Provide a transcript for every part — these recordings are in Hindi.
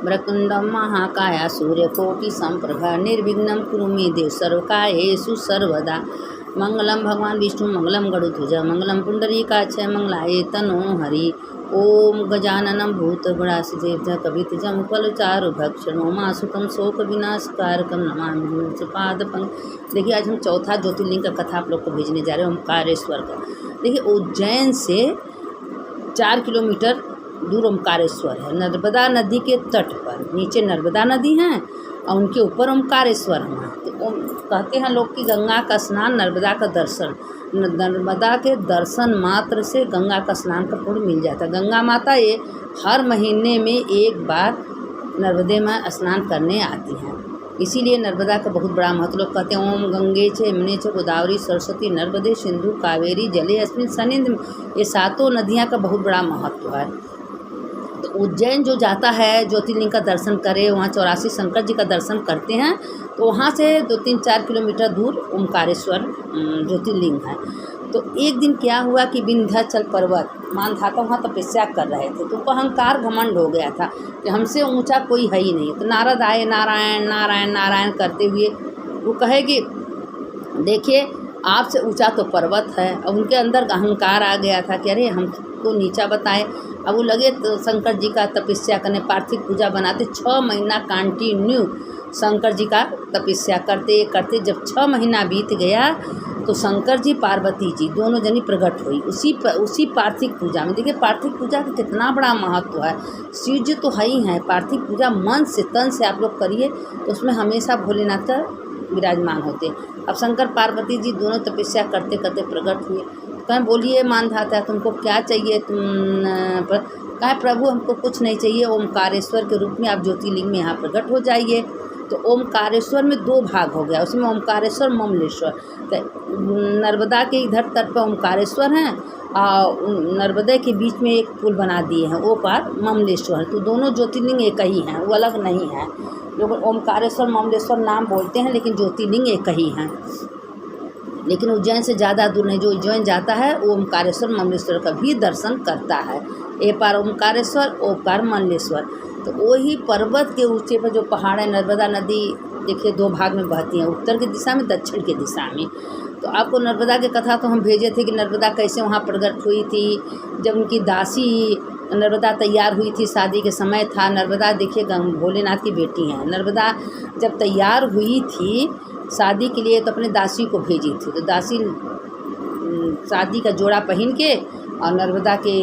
वक्रतुण्डं महाकाय सूर्यकोटि संप्रभा निर्विघ्नं कुरु मे देव सर्वकार्येषु सर्वदा। मंगलम भगवान विष्णु मंगलम गरुड़ध्वज मंगलम पुंडरीकाक्ष मंगलाय तनो हरि। ओम गजाननं भूतगणाधिसेवितं कपिध्वजं फलचारुभक्षणो मासुकं शोकविनाशकारकं नमामि गुरुपादपंकजं। देखिए आज हम चौथा ज्योतिर्लिंग का कथा आप लोग को भेजने जा रहे हैं, ओमकारेश्वर का। देखिए उज्जैन से 4 किलोमीटर दूर ओमकारेश्वर है, नर्मदा नदी के तट पर। नीचे नर्मदा नदी है और उनके ऊपर ओमकारेश्वर है। तो कहते हैं लोग कि गंगा का स्नान, नर्मदा का दर्शन, नर्मदा के दर्शन मात्र से गंगा का स्नान का पुण्य मिल जाता है। गंगा माता ये हर महीने में एक बार नर्मदे में स्नान करने आती हैं, इसीलिए नर्मदा का बहुत बड़ा महत्व। लोग कहते हैं ओम गंगे च यमुने च गोदावरी सरस्वती नर्मदे सिंधु कावेरी जले अस्मिन् सन्निधिं। ये सातों नदियाँ का बहुत बड़ा महत्व है। तो उज्जैन जो जाता है ज्योतिर्लिंग का दर्शन करे, वहाँ 84 शंकर जी का दर्शन करते हैं, तो वहाँ से 2-3-4 किलोमीटर दूर ओमकारेश्वर ज्योतिर्लिंग है। तो एक दिन क्या हुआ कि विंध्याचल पर्वत मानधाता वहाँ तपस्या कर रहे थे, तो उनको अहंकार घमंड हो गया था कि हमसे ऊंचा कोई है ही नहीं। तो नारद आए, नारायण नारायण नारायण करते हुए वो कहे कि देखिए आपसे ऊंचा तो पर्वत है। अब उनके अंदर अहंकार आ गया था कि अरे हमको नीचा बताए। अब वो लगे तो शंकर जी का तपस्या करने, पार्थिव पूजा बनाते। 6 महीना कंटिन्यू शंकर जी का तपस्या करते करते जब 6 महीना बीत गया तो शंकर जी पार्वती जी दोनों जनी प्रकट हुई उसी पार्थिव पूजा में। देखिए पार्थिव पूजा का कितना बड़ा महत्व है। शिव जी तो है ही हैं, पार्थिव पूजा मन से तन से आप लोग करिए तो उसमें हमेशा भोलेनाथ का विराजमान होते। अब शंकर पार्वती जी दोनों तपस्या करते करते प्रकट हुए। कहें बोलिए मानधाता तुमको क्या चाहिए? कहें प्रभु हमको कुछ नहीं चाहिए, ओमकारेश्वर के रूप में आप ज्योतिर्लिंग में यहाँ प्रकट हो जाइए। तो ओमकारेश्वर में 2 भाग हो गया, उसमें ओमकारेश्वर ममलेश्वर। तो नर्मदा के इधर तट पर ओमकारेश्वर हैं और नर्मदा के बीच में एक पुल बना दिए हैं, वो पार ममलेश्वर है। तो दोनों ज्योतिर्लिंग एक ही हैं, वो अलग नहीं है। लोग ओमकारेश्वर ममलेश्वर नाम बोलते हैं लेकिन ज्योतिर्लिंग एक ही हैं। लेकिन उज्जैन से ज़्यादा दूर नहीं, जो उज्जैन जाता है वो ओमकारेश्वर ममलेश्वर का भी दर्शन करता है। एक पार ओमकारेश्वर, ओ पार ममलेश्वर। तो वही पर्वत के ऊंचे पर जो पहाड़ है, नर्मदा नदी देखिए 2 भाग में बहती है, उत्तर की दिशा में, दक्षिण की दिशा में। तो आपको नर्मदा की कथा तो हम भेजे थे कि नर्मदा कैसे वहाँ प्रकट हुई थी। जब उनकी दासी नर्मदा तैयार हुई थी, शादी के समय था। नर्मदा देखिए भोलेनाथ की बेटी हैं। नर्मदा जब तैयार हुई थी शादी के लिए तो अपने दासी को भेजी थी। तो दासी शादी का जोड़ा पहन के और नर्मदा के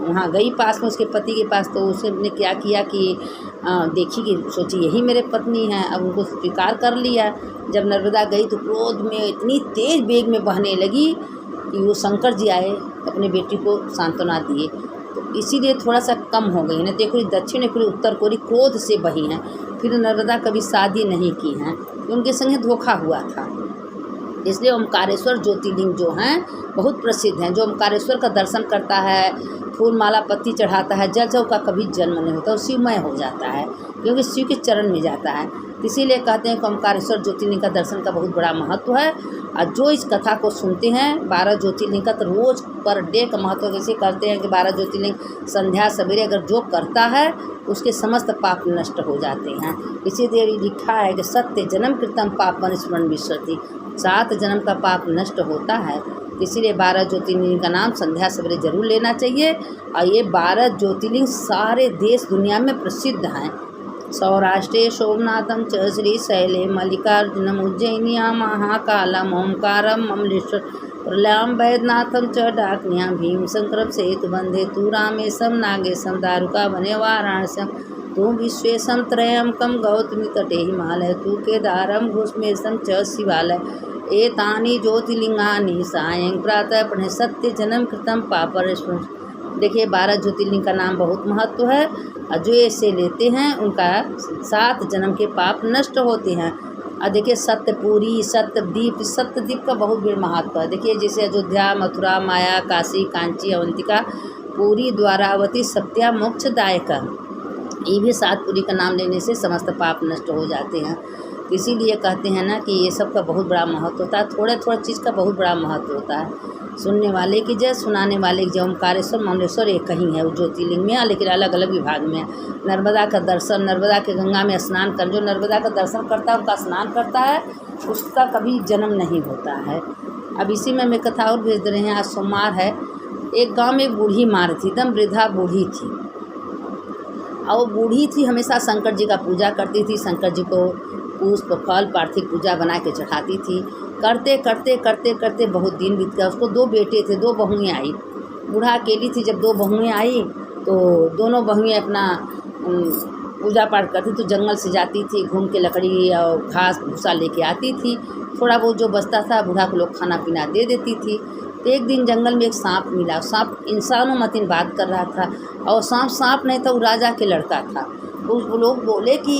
वहाँ गई पास में उसके पति के पास। तो उसने क्या किया कि देखी कि सोची यही मेरे पत्नी हैं, अब उनको स्वीकार कर लिया। जब नर्मदा गई तो क्रोध में इतनी तेज़ वेग में बहने लगी कि वो शंकर जी आए, अपने बेटी को सांत्वना दिए। तो इसीलिए थोड़ा सा कम हो गई है। देखो दक्षिण कोरी उत्तर कोरी क्रोध से बही हैं। फिर नर्मदा कभी शादी नहीं की हैं, उनके संगे धोखा हुआ था। इसलिए ओमकारेश्वर ज्योतिर्लिंग जो हैं बहुत प्रसिद्ध हैं। जो ओमकारेश्वर का दर्शन करता है, फूल माला पत्ती चढ़ाता है, जल जब का कभी जन्म नहीं होता, वो शिवमय हो जाता है क्योंकि शिव के चरण में जाता है। इसीलिए कहते हैं कि ओमकारेश्वर ज्योतिर्लिंग का दर्शन का बहुत बड़ा महत्व है। और जो इस कथा को सुनते हैं 12 ज्योतिर्लिंग का, तो रोज़ पर डे का महत्व जैसे करते हैं कि 12 ज्योतिर्लिंग संध्या सवेरे अगर जो करता है उसके समस्त पाप नष्ट हो जाते हैं। इसीलिए लिखा है कि सत्य जन्म कृतम पाप स्मरण विश्वति, 7 जन्म का पाप नष्ट होता है। इसीलिए 12 ज्योतिर्लिंग का नाम संध्या सवेरे जरूर लेना चाहिए। और ये 12 ज्योतिर्लिंग सारे देश दुनिया में प्रसिद्ध हैं। सौराष्ट्रे सोमनाथम च श्रीशैले मल्लिकार्जुनम उज्जैनियां महाकालम ओंकारम ममलेश्वर प्रलयाम वैद्यनाथम च डाकनियां भीमशंकरम सेतुबंधे तू रामेशम नागेशम दारुका वने वाराणस्यम तू विश्वेशम त्रयंकम गौतमी तटे हिमालय तू केदारम घुष्मेशम च शिवालय एतानि ज्योतिर्लिंगानि सायं प्रातः पढ़े सत्य जन्म कृतम पापरेश्वर। देखिए 12 ज्योतिर्लिंग का नाम बहुत महत्व है और जो ऐसे लेते हैं उनका 7 जन्म के पाप नष्ट होते हैं। और देखिए सत्यपुरी, सत्यद्वीप का बहुत बड़ा महत्व है। देखिए जैसे अयोध्या, मथुरा, माया, काशी, कांची, अवंतिका, पूरी, द्वारावती, सत्या, मोक्षदायका, ये भी 7 पुरी का नाम लेने से समस्त पाप नष्ट हो जाते हैं। इसीलिए कहते हैं ना कि ये सब का बहुत बड़ा महत्व होता है, थोड़ा थोड़ा चीज़ का बहुत बड़ा महत्व होता है। सुनने वाले की जय, सुनाने वाले की जय। ओमकारेश्वर ममलेश्वर एक ही है, वो ज्योतिर्लिंग में है, लेकिन अलग अलग विभाग में है। नर्मदा का दर्शन, नर्मदा के गंगा में स्नान कर, जो नर्मदा का दर्शन करता है, उनका स्नान करता है, उसका कभी जन्म नहीं होता है। अब इसी में मैं कथा और भेज दे रहे हैं। आज सोमवार है। एक गांव में एक बूढ़ी माँ थी, एकदम वृद्धा बूढ़ी थी, और वो बूढ़ी थी हमेशा शंकर जी का पूजा करती थी। शंकर जी को पुष्प फल पार्थिव पूजा बना के चढ़ाती थी। करते करते करते करते बहुत दिन बीत गया। उसको 2 बेटे थे, 2 बहुएँ आई। बूढ़ा अकेली थी। जब 2 बहुएँ आई तो दोनों बहुएँ अपना पूजा पाठ करती, तो जंगल से जाती थी, घूम के लकड़ी और घास भूसा लेके आती थी। थोड़ा बहुत जो बचता था बूढ़ा को लोग खाना पीना दे देती थी। तो एक दिन जंगल में एक सांप मिला। सांप इंसानों मतीन बात कर रहा था, और सांप नहीं था, वो राजा के लड़का था। उस लोग बोले कि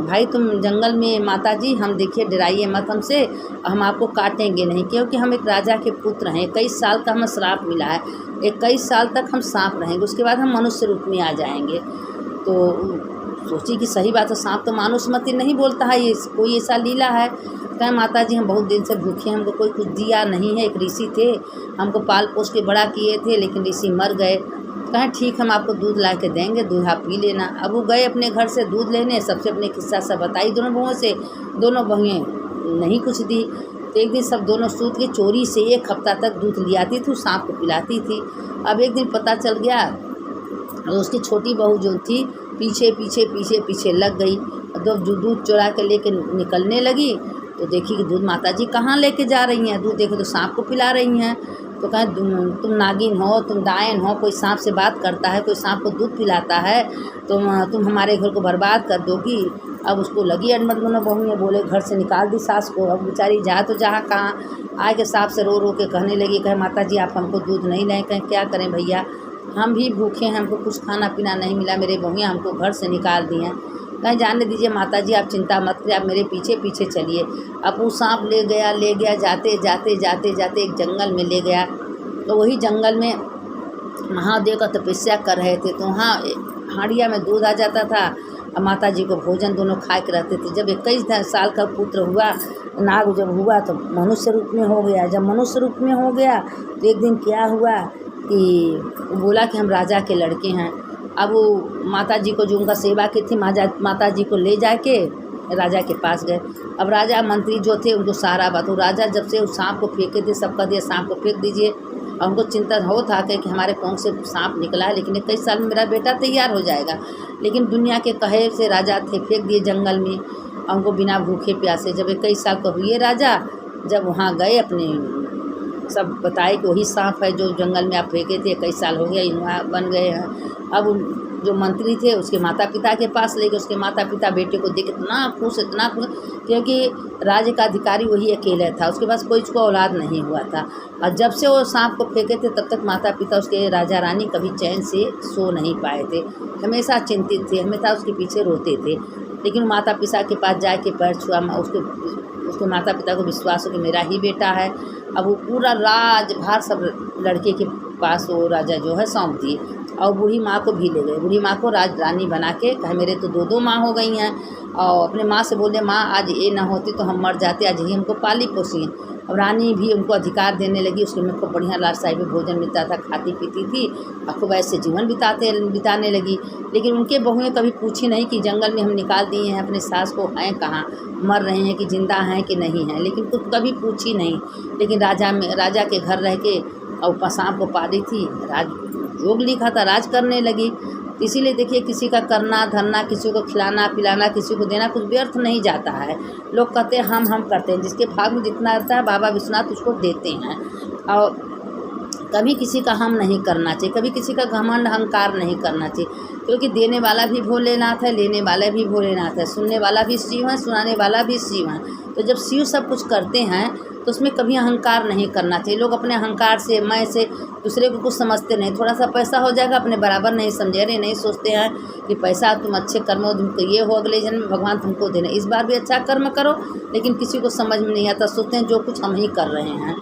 भाई तुम जंगल में, माता जी हम देखिए डराइए मत हमसे, हम आपको काटेंगे नहीं, क्योंकि हम एक राजा के पुत्र हैं। 21 साल का हमें श्राप मिला है, 21 साल तक हम सांप रहेंगे, उसके बाद हम मनुष्य रूप में आ जाएंगे। तो सोची कि सही बात है, सांप तो मानुष मती नहीं बोलता है, ये कोई ऐसा लीला है। कहें माता जी हम बहुत दिन से भूखे हैं, हमको कोई कुछ दिया नहीं है। एक ऋषि थे, हमको पाल पोस के बड़ा किए थे, लेकिन ऋषि मर गए। कहें ठीक हम आपको दूध ला के देंगे, दूध आप पी लेना। अब वो गए अपने घर से दूध लेने, सबसे अपने किस्सा सब बताई दोनों बहुओं से। दोनों बहुएँ नहीं कुछ दी। तो एक दिन सब दोनों सूत के चोरी से 1 हफ्ता तक दूध ले आती थी, सांप को पिलाती थी। अब एक दिन पता चल गया, तो उसकी छोटी बहू जो थी पीछे पीछे पीछे पीछे लग गई। जब दूध चुरा के लेके निकलने लगी तो देखी कि दूध माता जी कहाँ लेके जा रही हैं। दूध देखे तो सांप को पिला रही हैं। तो कहें तुम नागिन हो, तुम डायन हो, कोई सांप से बात करता है, कोई सांप को दूध पिलाता है, तुम हमारे घर को बर्बाद कर दोगी। अब उसको लगी अनमट। दोनों बहुएँ बोले घर से निकाल दी सास को। अब बेचारी जा तो जहाँ कहाँ आके सांप से रो रो के कहने लगी, कहे माता जी आप हमको दूध नहीं लें। कहें क्या करें भैया, हम भी भूखे हैं, हमको कुछ खाना पीना नहीं मिला, मेरे बहुएँ हमको घर से निकाल दी हैं। कहीं जाने दीजिए माता जी, आप चिंता मत करिए, आप मेरे पीछे पीछे चलिए। अब वो सांप ले गया, जाते जाते जाते जाते एक जंगल में ले गया। तो वही जंगल में महादेव का तपस्या कर रहे थे, तो वहाँ हांडिया में दूध आ जाता था, और माता जी को भोजन दोनों खा के रहते थे। जब 21 साल का पुत्र हुआ, नाग जब हुआ तो मनुष्य रूप में हो गया। जब मनुष्य रूप में हो गया तो एक दिन क्या हुआ कि बोला कि हम राजा के लड़के हैं। अब वो माता जी को, जो उनका सेवा की थी, माता जी को ले जाके राजा के पास गए। अब राजा मंत्री जो थे उनको सारा बात, राजा जब से उस सांप को फेंके थे, सबका दिया सांप को फेंक दीजिए। और उनको चिंता हो था कि हमारे कौन से सांप निकला है, लेकिन 21 साल में मेरा बेटा तैयार हो जाएगा। लेकिन दुनिया के कहे से राजा थे, फेंक दिए जंगल में, और उनको बिना भूखे प्यासे। जब 21 साल का हुए राजा, जब वहाँ गए अपने सब बताए कि वही सांप है जो जंगल में आप फेंके थे, 21 साल हो गया यहाँ बन गए हैं। अब जो मंत्री थे उसके माता पिता के पास ले गए। उसके माता पिता बेटे को देख इतना खुश, क्योंकि राज्य का अधिकारी वही अकेला था, उसके पास कोई उसको औलाद नहीं हुआ था। और जब से वो सांप को फेंके थे तब तक माता पिता उसके राजा रानी कभी चैन से सो नहीं पाए थे, हमेशा चिंतित थे, हमेशा उसके पीछे रोते थे। लेकिन माता पिता के पास जाके पैर छुआ, उसके माता पिता को विश्वास हो कि मेरा ही बेटा है। अब वो पूरा राजभार सब लड़के के पास वो राजा जो है सौंप दिए, और बूढ़ी माँ को भी ले गए। बूढ़ी माँ को राजरानी बना के कहे मेरे तो 2 माँ हो गई हैं। और अपने माँ से बोले माँ आज ये ना होती तो हम मर जाते, आज ही हमको पाली पोसी। और रानी भी उनको अधिकार देने लगी। उसके में खूब बढ़िया लाडसाई में भोजन मिलता था, खाती पीती थी, और खूब ऐसे जीवन बिताने लगी। लेकिन उनके बहुएँ कभी पूछी नहीं कि जंगल में हम निकाल दिए हैं अपने सास को, हैं कहाँ, मर रहे हैं कि जिंदा हैं कि नहीं हैं, लेकिन कुछ कभी पूछी नहीं। लेकिन राजा के घर रह के और सांप को पाली थी, योग लिखा था, राज करने लगी। इसीलिए देखिए किसी का करना धरना, किसी को खिलाना पिलाना, किसी को देना कुछ व्यर्थ नहीं जाता है। लोग कहते हैं हम करते हैं, जिसके भाग में जितना रहता है बाबा विश्वनाथ उसको देते हैं। और कभी किसी का हम नहीं करना चाहिए, कभी किसी का घमंड अहंकार नहीं करना चाहिए, क्योंकि देने वाला भी भोलेनाथ है, लेने वाला भी भोलेनाथ है, सुनने वाला भी शिव है, सुनाने वाला भी शिव है। तो जब शिव सब कुछ करते हैं तो उसमें कभी अहंकार नहीं करना चाहिए। लोग अपने अहंकार से, मैं से दूसरे को कुछ समझते नहीं। थोड़ा सा पैसा हो जाएगा अपने बराबर नहीं समझे, रहे नहीं सोचते हैं कि पैसा तुम अच्छे कर्मों तुमको ये हो, अगले जन्म में भगवान तुमको देने, इस बार भी अच्छा कर्म करो। लेकिन किसी को समझ में नहीं आता, सोचते हैं जो कुछ हम ही कर रहे हैं।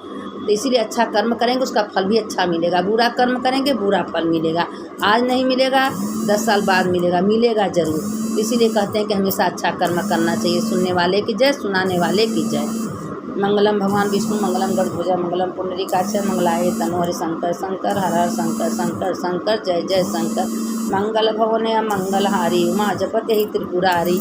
तो इसीलिए अच्छा कर्म करेंगे उसका फल भी अच्छा मिलेगा, बुरा कर्म करेंगे बुरा फल मिलेगा। आज नहीं मिलेगा 10 साल बाद मिलेगा, मिलेगा ज़रूर। इसीलिए कहते हैं कि हमेशा अच्छा कर्म करना चाहिए। सुनने वाले की जय, सुनाने वाले की जय। मंगलम भगवान विष्णु मंगलम गरुड़ध्वज मंगलम पुंडरीकाक्ष मंगलाय तनोहरि शंकर शंकर हर हर शंकर शंकर शंकर जय जय शंकर। मंगल भवने मंगलहारी उमा जपते ही त्रिपुरारी।